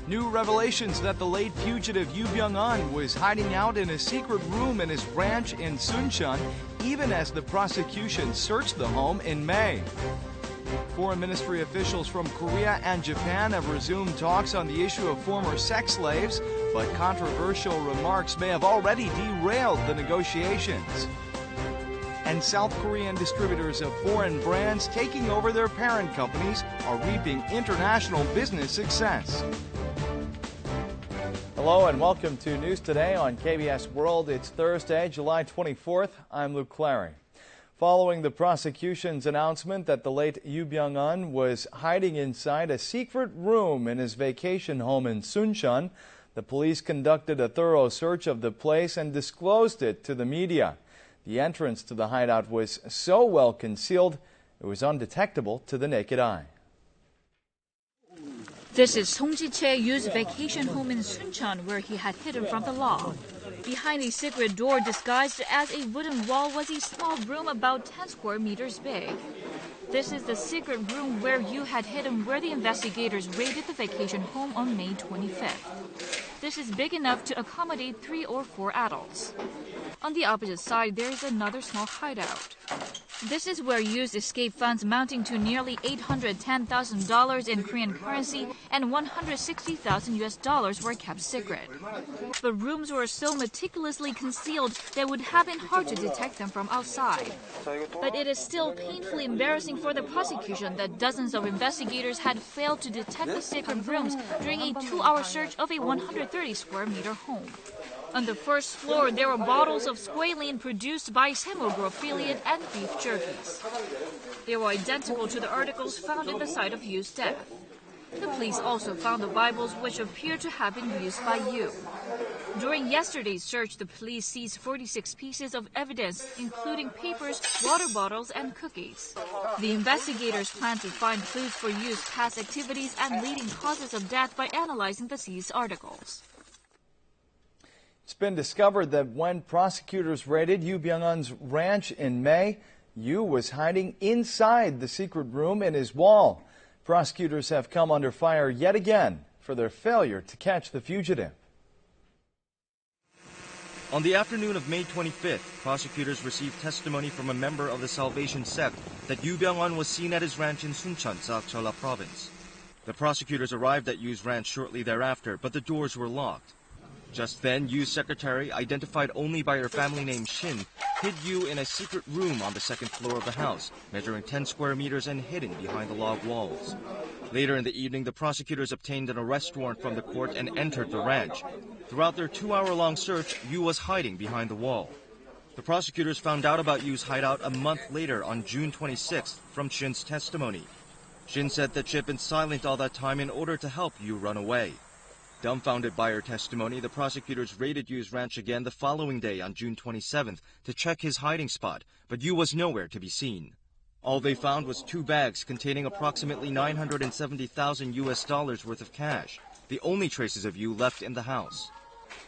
New revelations that the late fugitive Yoo Byung-eon was hiding out in a secret room in his ranch in Suncheon, even as the prosecution searched the home in May. Foreign ministry officials from Korea and Japan have resumed talks on the issue of former sex slaves, but controversial remarks may have already derailed the negotiations. And South Korean distributors of foreign brands taking over their parent companies are reaping international business success. Hello and welcome to News Today on KBS World. It's Thursday, July 24th. I'm Luke Clary. Following the prosecution's announcement that the late Yoo Byung-eon was hiding inside a secret room in his vacation home in Suncheon, the police conducted a thorough search of the place and disclosed it to the media. The entrance to the hideout was so well concealed, it was undetectable to the naked eye. This is Song Ji-chae's vacation home in Suncheon, where he had hidden from the law. Behind a secret door disguised as a wooden wall was a small room about 10 square meters big. This is the secret room where Yoo had hidden, where the investigators raided the vacation home on May 25th. This is big enough to accommodate 3 or 4 adults. On the opposite side, there is another small hideout. This is where Yoo's escape funds amounting to nearly $810,000 in Korean currency and $160,000 were kept secret. The rooms were so meticulously concealed that it would have been hard to detect them from outside. But it is still painfully embarrassing for the prosecution that dozens of investigators had failed to detect the secret rooms during a 2-hour search of a 130 square meter home. On the first floor, there were bottles of squalene produced by Samogro affiliate and beef jerkies. They were identical to the articles found in the site of Yoo's death. The police also found the Bibles, which appear to have been used by Yoo. During yesterday's search, the police seized 46 pieces of evidence, including papers, water bottles, and cookies. The investigators plan to find clues for Yoo's past activities and leading causes of death by analyzing the seized articles. It's been discovered that when prosecutors raided Yoo Byung-eon's ranch in May, Yoo was hiding inside the secret room in his wall. Prosecutors have come under fire yet again for their failure to catch the fugitive. On the afternoon of May 25th, prosecutors received testimony from a member of the Salvation Sect that Yoo Byung-eon was seen at his ranch in Suncheon, South Jeolla Province. The prosecutors arrived at Yoo's ranch shortly thereafter, but the doors were locked. Just then, Yoo's secretary, identified only by her family name Shin, hid Yoo in a secret room on the second floor of the house, measuring 10 square meters and hidden behind the log walls. Later in the evening, the prosecutors obtained an arrest warrant from the court and entered the ranch. Throughout their 2-hour-long search, Yoo was hiding behind the wall. The prosecutors found out about Yoo's hideout a month later on June 26th from Shin's testimony. Shin said that she had been silent all that time in order to help Yoo run away. Dumbfounded by her testimony, the prosecutors raided Yoo's ranch again the following day on June 27th to check his hiding spot, but Yoo was nowhere to be seen. All they found was 2 bags containing approximately $970,000 worth of cash, the only traces of Yoo left in the house.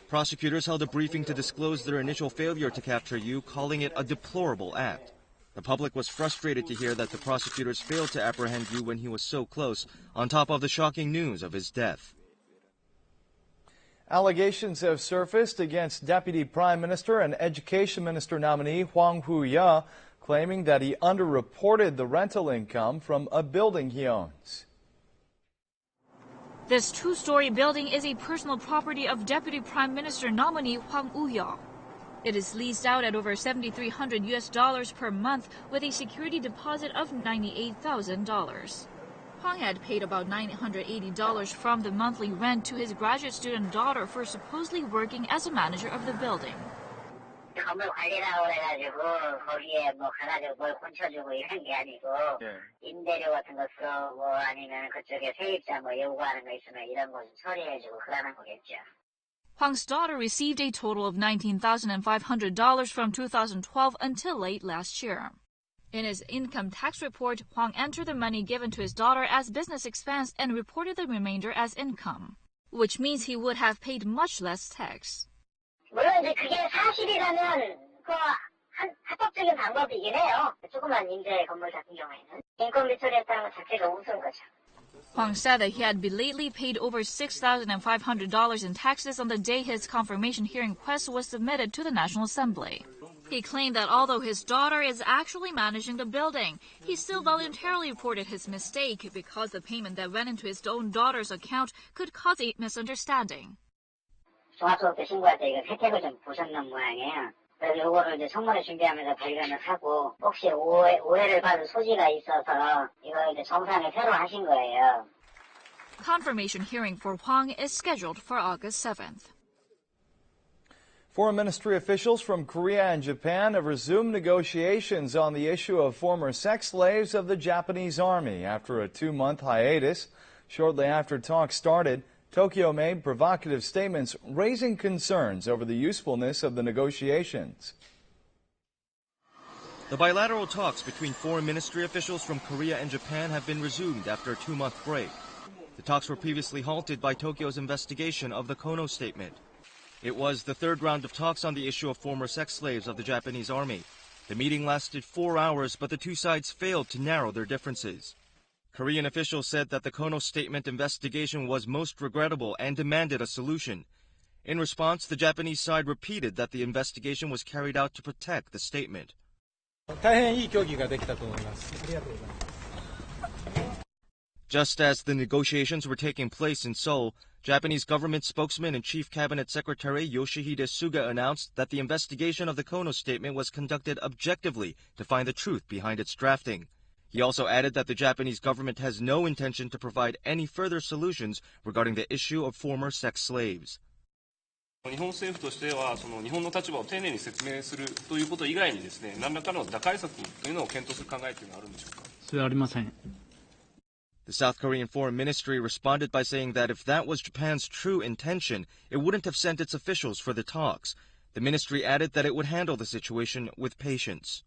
Prosecutors held a briefing to disclose their initial failure to capture Yoo, calling it a deplorable act. The public was frustrated to hear that the prosecutors failed to apprehend Yoo when he was so close, on top of the shocking news of his death. Allegations have surfaced against Deputy Prime Minister and Education Minister nominee Hwang Woo-ya, claiming that he underreported the rental income from a building he owns. This 2-story building is a personal property of Deputy Prime Minister nominee Hwang Woo-ya. It is leased out at over $7,300 per month with a security deposit of $98,000. Hwang had paid about $980 from the monthly rent to his graduate student daughter for supposedly working as a manager of the building. 건물 관리라고 해가지고 거기에 뭐 가가지고 뭘 훔쳐주고 이런 게 아니고 임대료 같은 거 쓰고 아니면 그쪽에 세입자 뭐 요구하는 거 있으면 이런 거 처리해주고 그러는 거겠죠. Hwang's daughter received a total of $19,500 from 2012 until late last year. In his income tax report, Hwang entered the money given to his daughter as business expense and reported the remainder as income, which means he would have paid much less tax. 물론 이제 그게 사실이라면 그 합법적인 방법이긴 해요. 조그만 임대 건물 같은 경우에는 인건비 처리했다는 것 자체가 우스운 거죠. Hwang said that he had belatedly paid over $6,500 in taxes on the day his confirmation hearing request was submitted to the National Assembly. He claimed that although his daughter is actually managing the building, he still voluntarily reported his mistake because the payment that went into his own daughter's account could cause a misunderstanding. 종합소득세 신고할 때 이거 혜택을 좀 보셨는 모양이에요. 그래서 이거를 이제 청문회 준비하면서 발견을 하고 혹시 오해를 받을 소지가 있어서 이거 이제 정상에 새로 하신 거예요. Confirmation hearing for Hwang is scheduled for August 7th. Foreign ministry officials from Korea and Japan have resumed negotiations on the issue of former sex slaves of the Japanese army after a 2-month hiatus. Shortly after talks started, Tokyo made provocative statements raising concerns over the usefulness of the negotiations. The bilateral talks between foreign ministry officials from Korea and Japan have been resumed after a 2-month break. The talks were previously halted by Tokyo's investigation of the Kono statement. It was the third round of talks on the issue of former sex slaves of the Japanese army. The meeting lasted 4 hours, but the two sides failed to narrow their differences. Korean officials said that the Kono statement investigation was most regrettable and demanded a solution. In response, the Japanese side repeated that the investigation was carried out to protect the statement. Just as the negotiations were taking place in Seoul, Japanese government spokesman and Chief Cabinet Secretary Yoshihide Suga announced that the investigation of the Kono statement was conducted objectively to find the truth behind its drafting. He also added that the Japanese government has no intention to provide any further solutions regarding the issue of former sex slaves. 日本政府としては日本の立場を丁寧に説明するということ以外にですね、何らかの打開策というのを検討する考えというのはあるんでしょうか。それはありません。The South Korean Foreign Ministry responded by saying that if that was Japan's true intention, it wouldn't have sent its officials for the talks. The ministry added that it would handle the situation with patience.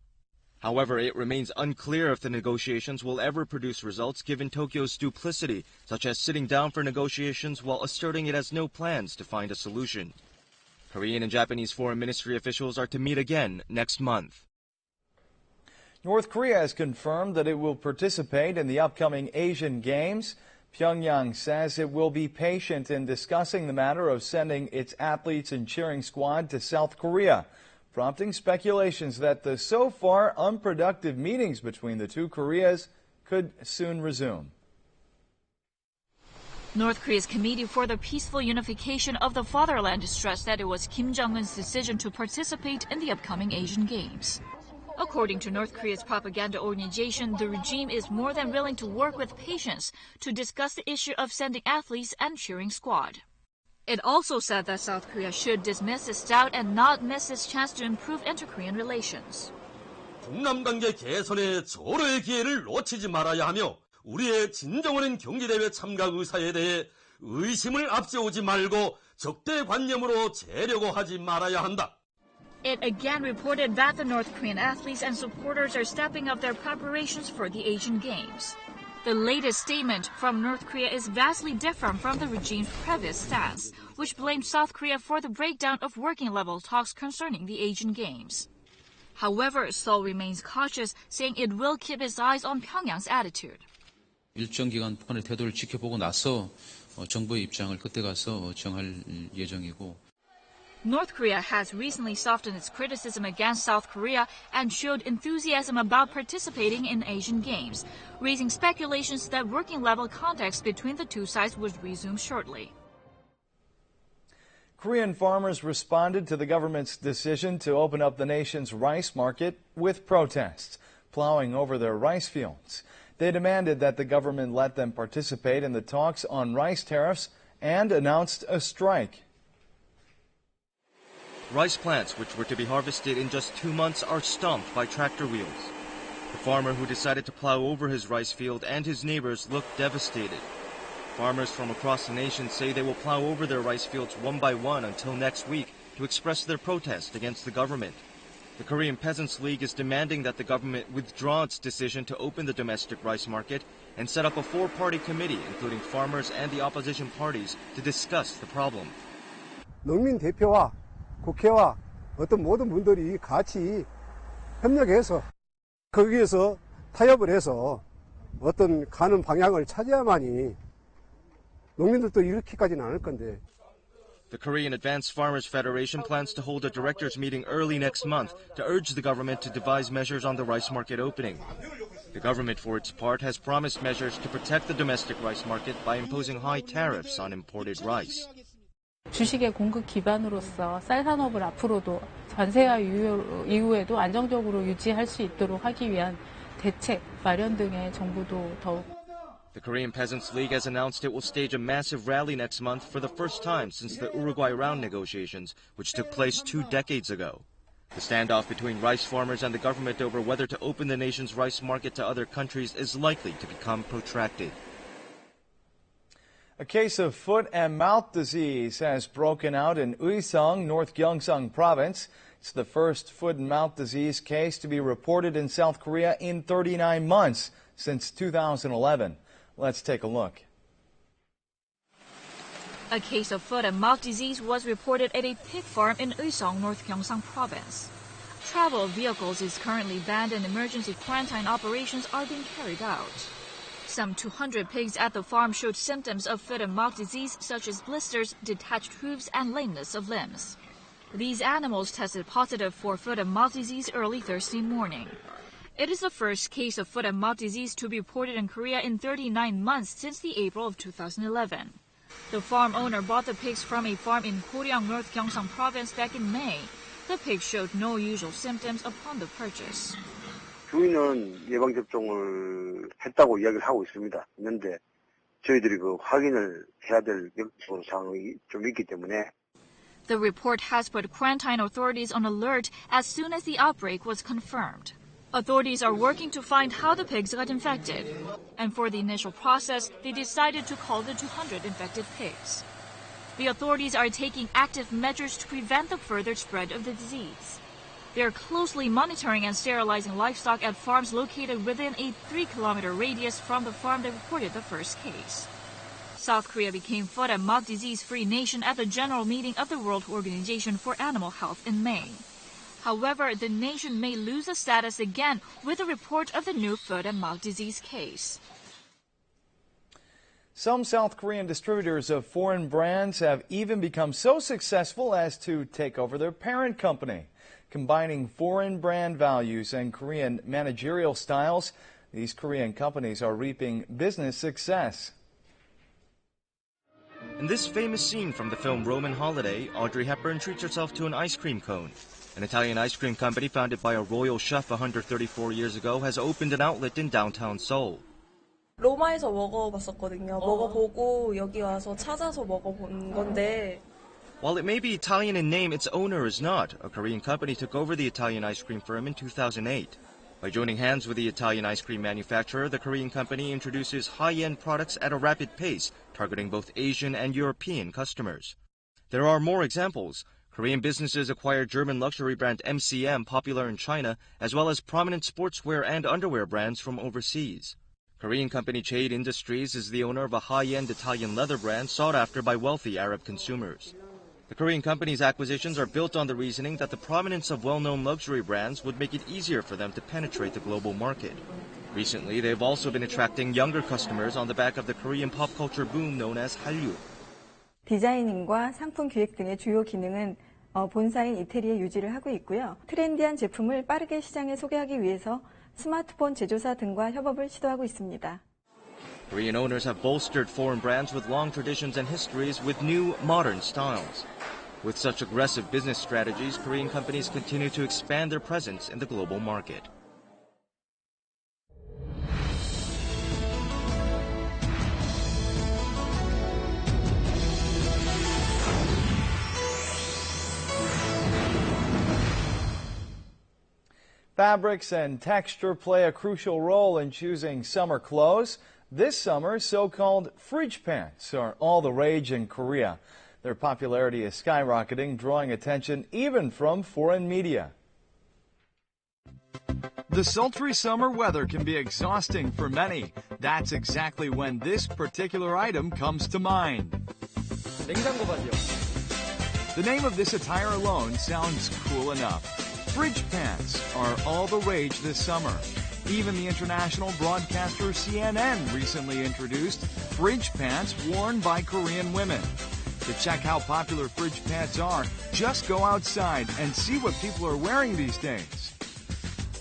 However, it remains unclear if the negotiations will ever produce results given Tokyo's duplicity, such as sitting down for negotiations while asserting it has no plans to find a solution. Korean and Japanese foreign ministry officials are to meet again next month. North Korea has confirmed that it will participate in the upcoming Asian Games. Pyongyang says it will be patient in discussing the matter of sending its athletes and cheering squad to South Korea, prompting speculations that the so far unproductive meetings between the two Koreas could soon resume. North Korea's Committee for the Peaceful Unification of the Fatherland stressed that it was Kim Jong-un's decision to participate in the upcoming Asian Games. According to North Korea's propaganda organization, the regime is more than willing to work with patience to discuss the issue of sending athletes and cheering squad. It also said that South Korea should dismiss its doubt and not miss its chance to improve inter-Korean relations. 북남관계 개선에 절호의 기회를 놓치지 말아야 하며 우리의 진정어린 경기대회 참가 의사에 대해 의심을 앞세우지 말고 적대관념으로 재려고 하지 말아야 한다. It again reported that the North Korean athletes and supporters are stepping up their preparations for the Asian Games. The latest statement from North Korea is vastly different from the regime's previous stance, which blamed South Korea for the breakdown of working-level talks concerning the Asian Games. However, Seoul remains cautious, saying it will keep its eyes on Pyongyang's attitude. 일정 기간 북한의 태도를 지켜보고 나서 정부의 입장을 그때 가서 정할 예정이고. North Korea has recently softened its criticism against South Korea and showed enthusiasm about participating in Asian Games, raising speculations that working-level contacts between the two sides would resume shortly. Korean farmers responded to the government's decision to open up the nation's rice market with protests, plowing over their rice fields. They demanded that the government let them participate in the talks on rice tariffs and announced a strike. Rice plants, which were to be harvested in just 2 months, are stomped by tractor wheels. The farmer who decided to plow over his rice field and his neighbors looked devastated. Farmers from across the nation say they will plow over their rice fields one by one until next week to express their protest against the government. The Korean Peasants League is demanding that the government withdraw its decision to open the domestic rice market and set up a 4-party committee, including farmers and the opposition parties, to discuss the problem. 농민 대표와 국회와 어떤 모든 분들이 같이 협력해서 거기에서 타협을 해서 어떤 가는 방향을 찾아야만이 농민들도 이렇게까지는 않을 건데. The Korean Advanced Farmers Federation plans to hold a directors meeting early next month to urge the government to devise measures on the rice market opening. The government, for its part, has promised measures to protect the domestic rice market by imposing high tariffs on imported rice. 주식의 공급 기반으로서 쌀 산업을 앞으로도 관세와 이후에도 안정적으로 유지할 수 있도록 하기 위한 대책 마련 등의 정부도 더욱. The Korean Peasants League has announced it will stage a massive rally next month for the first time since the Uruguay round negotiations, which took place 2 decades ago. The standoff between rice farmers and the government over whether to open the nation's rice market to other countries is likely to become protracted. A case of foot and mouth disease has broken out in Uiseong, North Gyeongsang Province. It's the first foot and mouth disease case to be reported in South Korea in 39 months since 2011. Let's take a look. A case of foot and mouth disease was reported at a pig farm in Uiseong, North Gyeongsang Province. Travel of vehicles is currently banned and emergency quarantine operations are being carried out. Some 200 pigs at the farm showed symptoms of foot and mouth disease such as blisters, detached hooves, and lameness of limbs. These animals tested positive for foot and mouth disease early Thursday morning. It is the first case of foot and mouth disease to be reported in Korea in 39 months since the April of 2011. The farm owner bought the pigs from a farm in Goryeo, North Gyeongsang Province back in May. The pigs showed no usual symptoms upon the purchase. 주인은 예방접종을 했다고 이야기를 하고 있는데 저희들이 그 확인을 해야 될 역사적으로 상황이 좀 있기 때문에. The report has put quarantine authorities on alert as soon as the outbreak was confirmed. Authorities are working to find how the pigs got infected. And for the initial process, they decided to call the 200 infected pigs. The authorities are taking active measures to prevent the further spread of the disease. They are closely monitoring and sterilizing livestock at farms located within a 3-kilometer radius from the farm that reported the first case. South Korea became foot and mouth disease-free nation at the general meeting of the World Organization for Animal Health in May. However, the nation may lose the status again with a report of the new foot and mouth disease case. Some South Korean distributors of foreign brands have even become so successful as to take over their parent company. Combining foreign brand values and Korean managerial styles, these Korean companies are reaping business success. In this famous scene from the film Roman Holiday, Audrey Hepburn treats herself to an ice cream cone. An Italian ice cream company founded by a royal chef 134 years ago has opened an outlet in downtown Seoul. 로마에서 먹어봤었거든요. 먹어보고 여기 와서 찾아서 먹어본 건데. While it may be Italian in name, its owner is not. A Korean company took over the Italian ice cream firm in 2008. By joining hands with the Italian ice cream manufacturer, the Korean company introduces high-end products at a rapid pace, targeting both Asian and European customers. There are more examples. Korean businesses acquired German luxury brand MCM, popular in China, as well as prominent sportswear and underwear brands from overseas. Korean company Jade Industries is the owner of a high-end Italian leather brand sought after by wealthy Arab consumers. The Korean company's acquisitions are built on the reasoning that the prominence of well-known luxury brands would make it easier for them to penetrate the global market. Recently, they've also been attracting younger customers on the back of the Korean pop culture boom known as Hallyu. 디자이닝과 상품 기획 등의 주요 기능은 본사인 이태리에 유지를 하고 있고요. 트렌디한 제품을 빠르게 시장에 소개하기 위해서 스마트폰 제조사 등과 협업을 시도하고 있습니다. Korean owners have bolstered foreign brands with long traditions and histories with new, modern styles. With such aggressive business strategies, Korean companies continue to expand their presence in the global market. Fabrics and texture play a crucial role in choosing summer clothes. This summer, so-called fridge pants are all the rage in Korea. Their popularity is skyrocketing, drawing attention even from foreign media. The sultry summer weather can be exhausting for many. That's exactly when this particular item comes to mind. The name of this attire alone sounds cool enough. Fridge pants are all the rage this summer. Even the international broadcaster CNN recently introduced fridge pants worn by Korean women. To check how popular fridge pants are, just go outside and see what people are wearing these days.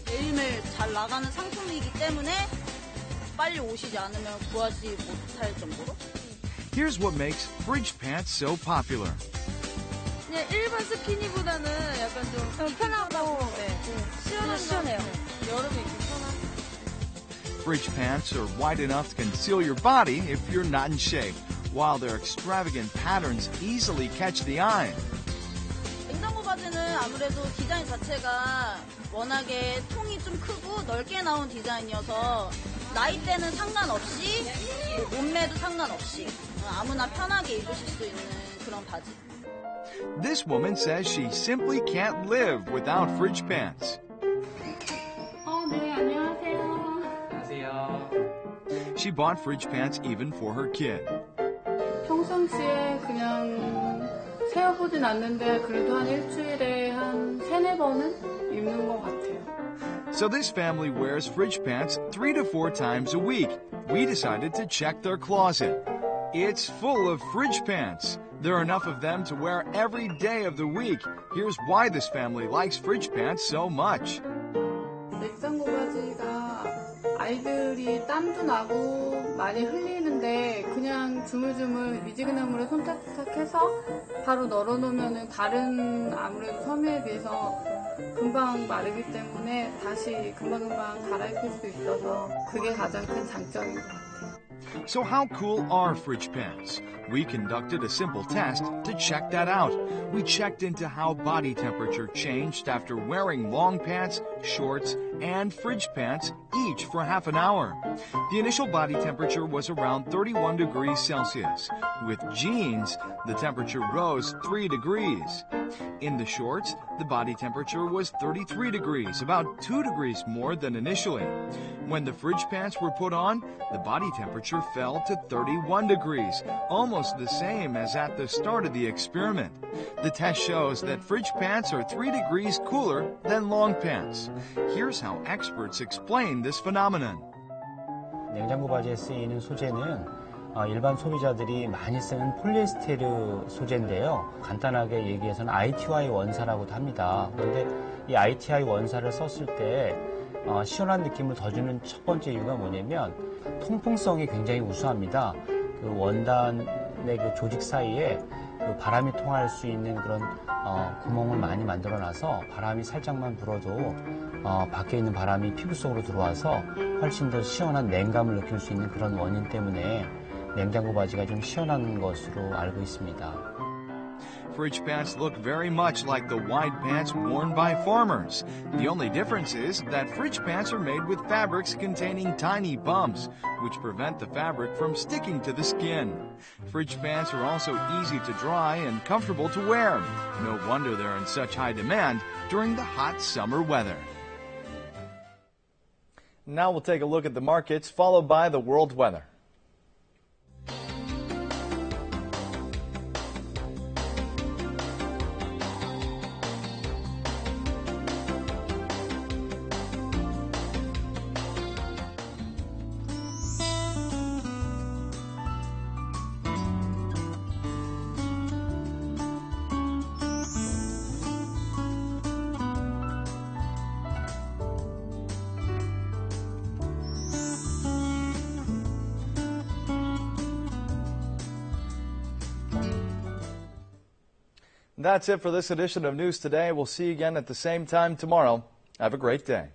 매일매일 잘 나가는 상품이기 때문에 빨리 오시지 않으면 구하지 못할 정도로. Here's what makes fridge pants so popular. 그냥 일반 스키니보다는 약간 좀 편하고 시원해요. 여름에 입기 편한. Fridge pants are wide enough to conceal your body if you're not in shape, while their extravagant patterns easily catch the eye. 냉장고 바지는 아무래도 디자인 자체가 워낙에 통이 좀 크고 넓게 나온 디자인이어서 나이대는 상관없이 몸매도 상관없이 아무나 편하게 입으실 수 있는 그런 바지. This woman says she simply can't live without fridge pants. 네, 안녕하세요. 안녕하세요. She bought fridge pants even for her kid. 평상시에 그냥 세어보진 않는데 그래도 한 일주일에 한 3-4번은 입는 것 같아요. So this family wears fridge pants 3 to 4 times a week. We decided to check their closet. It's full of fridge pants. There are enough of them to wear every day of the week. Here's why this family likes fridge pants so much. 냉장고 바지가 아이들이 땀도 나고 많이 흘리는데 그냥 주물주물 미지근한 물에 손 탁탁해서 바로 널어놓으면 다른 아무래도 섬유에 비해서 금방 마르기 때문에 다시 금방금방 갈아입힐 수 있어서 그게 가장 큰 장점인 것 같아요. So how cool are fridge pants? We conducted a simple test to check that out. We checked into how body temperature changed after wearing long pants, shorts, and fridge pants each for half an hour. The initial body temperature was around 31 degrees Celsius. With jeans, the temperature rose 3 degrees. In the shorts, the body temperature was 33 degrees, about 2 degrees more than initially. When the fridge pants were put on, the body temperature fell to 31 degrees, almost the same as at the start of the experiment. The test shows that fridge pants are 3 degrees cooler than long pants. Here's how experts explain this phenomenon. 냉장고 바지에 쓰이는 소재는 일반 소비자들이 많이 쓰는 폴리에스테르 소재인데요. 간단하게 얘기해서는 ITY 원사라고도 합니다. 그런데 이 ITY 원사를 썼을 때 시원한 느낌을 더 주는 첫 번째 이유가 뭐냐면 통풍성이 굉장히 우수합니다. 그 원단의 그 조직 사이에 그 바람이 통할 수 있는 그런 구멍을 많이 만들어놔서 바람이 살짝만 불어도 밖에 있는 바람이 피부 속으로 들어와서 훨씬 더 시원한 냉감을 느낄 수 있는 그런 원인 때문에 냉장고 바지가 좀 시원한 것으로 알고 있습니다. Fridge pants look very much like the wide pants worn by farmers. The only difference is that fridge pants are made with fabrics containing tiny bumps, which prevent the fabric from sticking to the skin. Fridge pants are also easy to dry and comfortable to wear. No wonder they're in such high demand during the hot summer weather. Now we'll take a look at the markets, followed by the world weather. That's it for this edition of News Today. We'll see you again at the same time tomorrow. Have a great day.